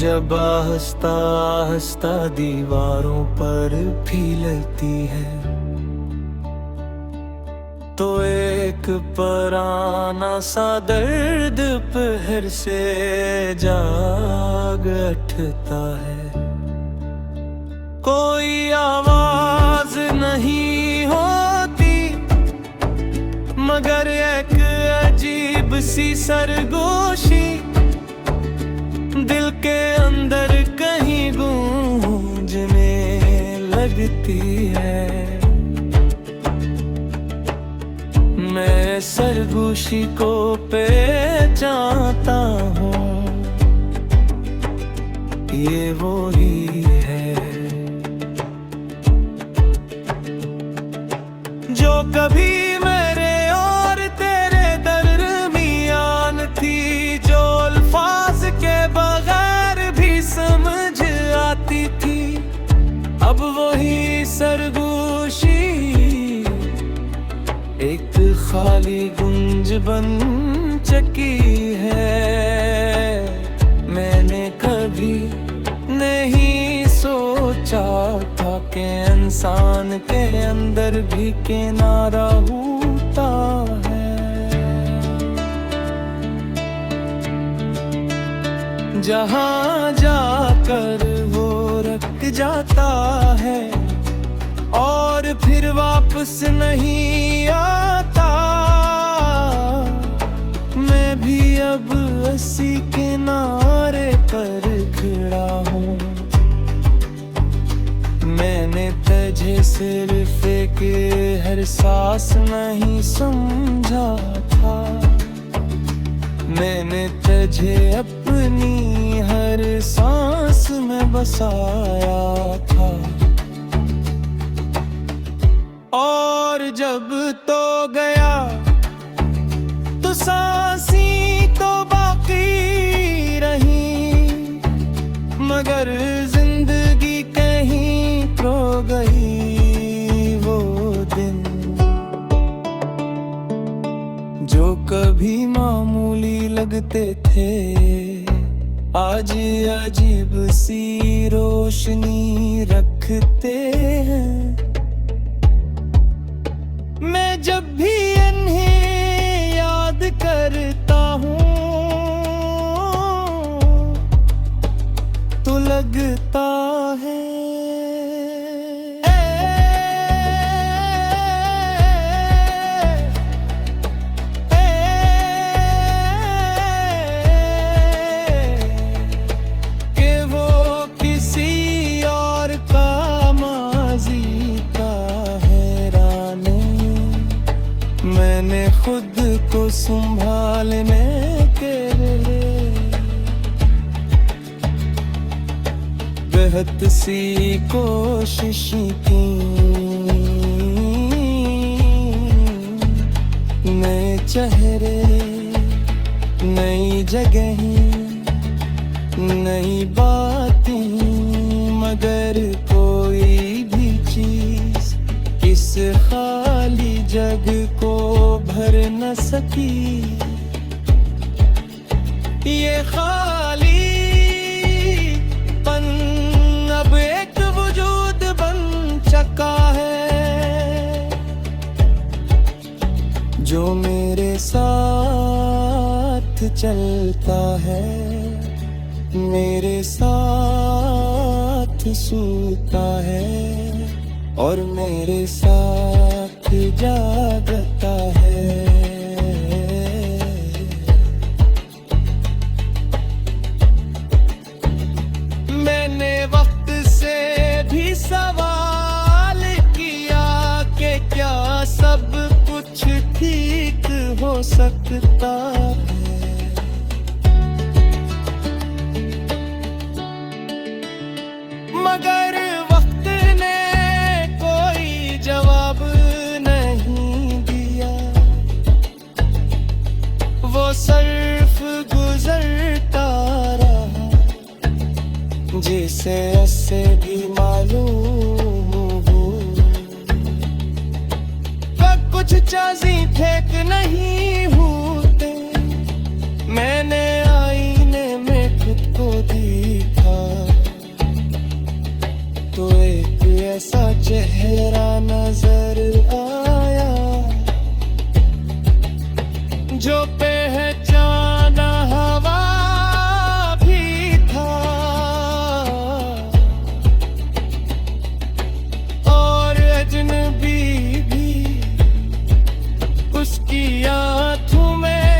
जब आहिस्ता आहिस्ता दीवारों पर फिसलती है तो एक पुराना सा दर्द फिर से जाग उठता है। कोई आवाज नहीं होती मगर एक अजीब सी सरगोशी दिल के अंदर कहीं गूंजने लगती है। मैं सरगोशी को पहचानता हूँ, ये वो ही है जो कभी मेरे और तेरे दरमियान थी, जो अल्फाज के बगैर भी समझ आती थी। अब वही सरगोशी एक खाली गुंज बन चुकी है। मैंने कभी नहीं सोचा था कि इंसान के अंदर भी किनारा होता है। जहाँ जाकर वो रख जाता है और फिर वापस नहीं आता। मैं भी अब इसी किनारे पर खड़ा हूँ। मैंने तुझे सिर्फ एक हर सांस नहीं समझा था, मैंने तुझे अपनी हर सांस में बसाया था। और जब तो गया तो सांसी तो बाकी रही, मगर जिंदगी कहीं खो गई। वो दिन जो कभी मामूली लगते थे आज अजीब सी रोशनी रखते हैं। मैं जब भी इन्हें याद करता हूँ तो लगता है कि वो किसी और का माजी का हैरान। मैंने खुद को संभालने के लिए बेहद सी कोशिश की। नए चेहरे, नई जगहें, नई बातें, मगर कोई भी चीज इस खाली जग को भर न सकी। ये खाली पन अब एक वजूद बन चुका है जो मेरे साथ चलता है, मेरे साथ सोता है और मेरे साथ जागता है। मैंने वक्त से भी सवाल किया कि क्या सब कुछ ठीक हो सकता है। मगर वक्त ने कोई जवाब नहीं दिया। वो सिर्फ गुजरता रहा जिसे उससे भी मालूम हो कुछ चीज़ें ठीक नहीं होते। मैंने आईने में खुद को देखा तो एक ऐसा चेहरा नजर आया जो पहचाना हवा भी था और अजनबी भी उसकी आंखों में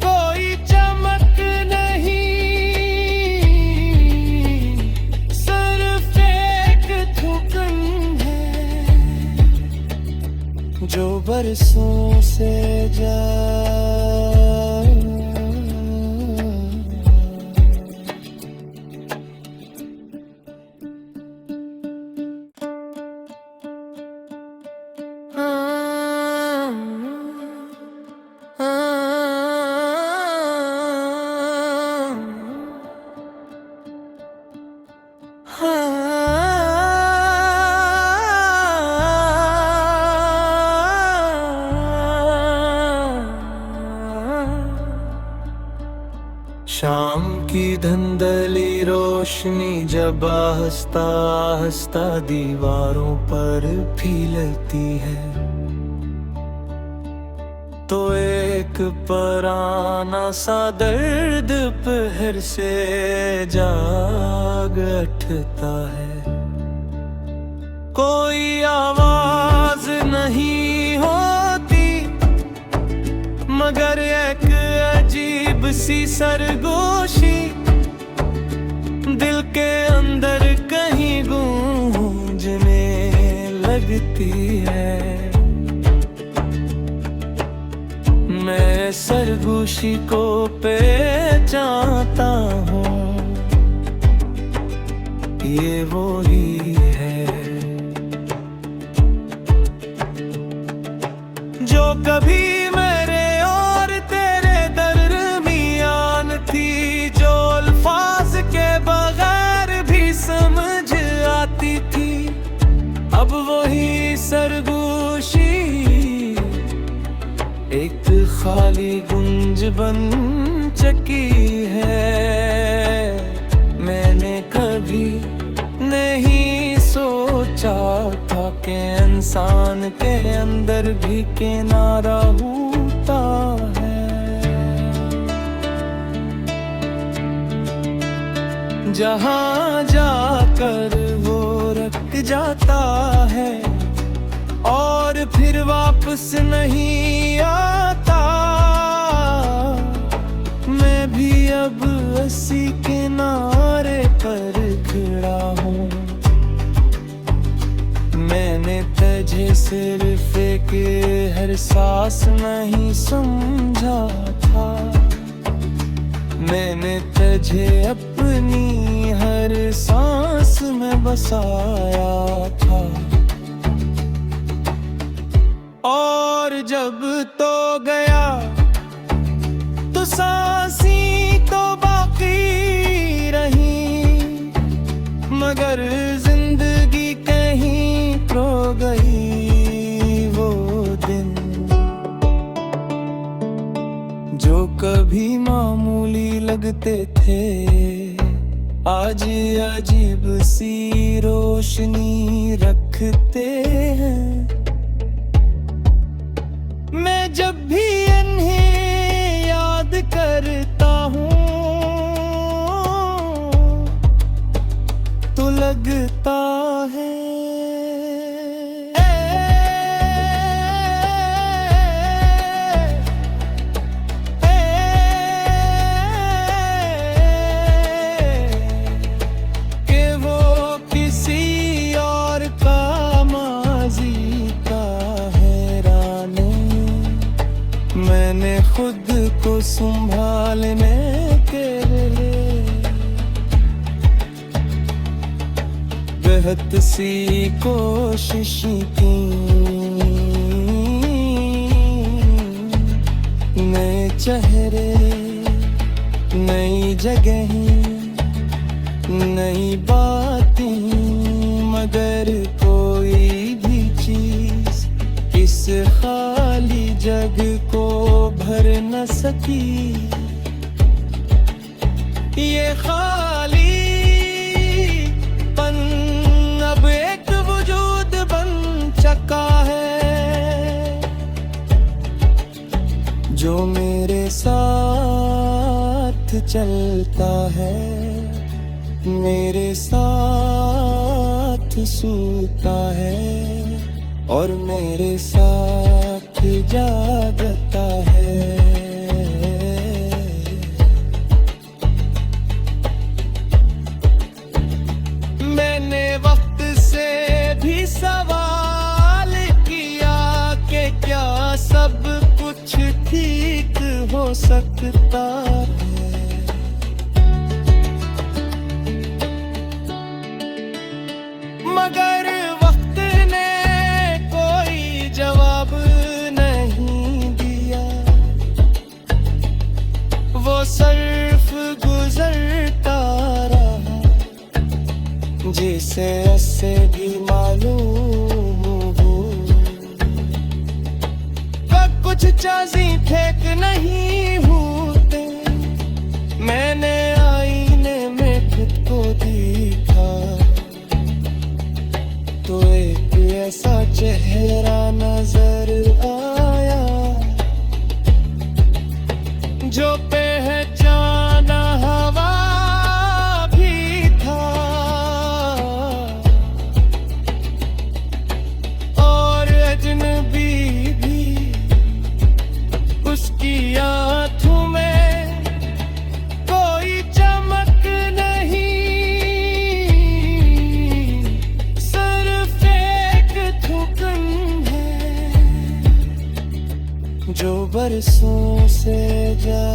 कोई चमक नहीं, सिर्फ एक थूकन है जो बरसों से जा शाम की धुंधली रोशनी जब आहिस्ता आहिस्ता दीवारों पर फैलती है तो एक पुराना सा दर्द पहर से जाग उठता है। कोई आवाज नहीं होती मगर एक अजीब सी सरगोशी दिल के अंदर कहीं गूंजने लगती है। मैं सरगोशी को पहचानता हूँ, ये वो ही है जो कभी मेरे और तेरे दरमियान थी, जो अल्फाज के बगैर भी समझ आती थी। अब वही सरगोशी एक खाली गुंज बन चुकी है। मैंने कभी नहीं सोचा था कि इंसान के अंदर भी किनारा होता है। जहाँ जाकर वो रुक जाता है और फिर वापस नहीं आता। मैं भी अब उसी किनारे पर खड़ा हूँ। मैंने तुझे सिर्फ एक हर सांस नहीं समझा था, मैंने तुझे अपनी हर सांस में बसाया था। और जब तो गया तो सांसी तो बाकी रही, मगर जिंदगी कहीं खो गई। वो दिन जो कभी मामूली लगते थे आज अजीब सी रोशनी रखते हैं। मैं जब भी इन्हें याद करता हूँ तो लगता है कि वो किसी और का माजी का हैरानी। मैंने खुद को संभालने के लिए बेहद सी कोशिश की। नए चेहरे, नई जगहें, नई बातें, मगर कोई भी चीज इस खाली जग को भर न सकी। ये खाली पन चलता है, मेरे साथ सोता है और मेरे साथ जागता है। मैंने वक्त से भी सवाल किया कि क्या सब कुछ ठीक हो सकता है। मगर वक्त ने कोई जवाब नहीं दिया, वो सिर्फ गुजरता रहा, जिसे ऐसे भी मालूम हो कुछ चाजी फेंक नहीं होते। मैंने आईने में खुद को देखा तो एक ऐसा चेहरा नजर आया जो पहचाना हवा भी था और अजनबी भी। उसकी आंखों में कोई चमक नहीं, सिर्फ एक थूकन है जो बरसों से जा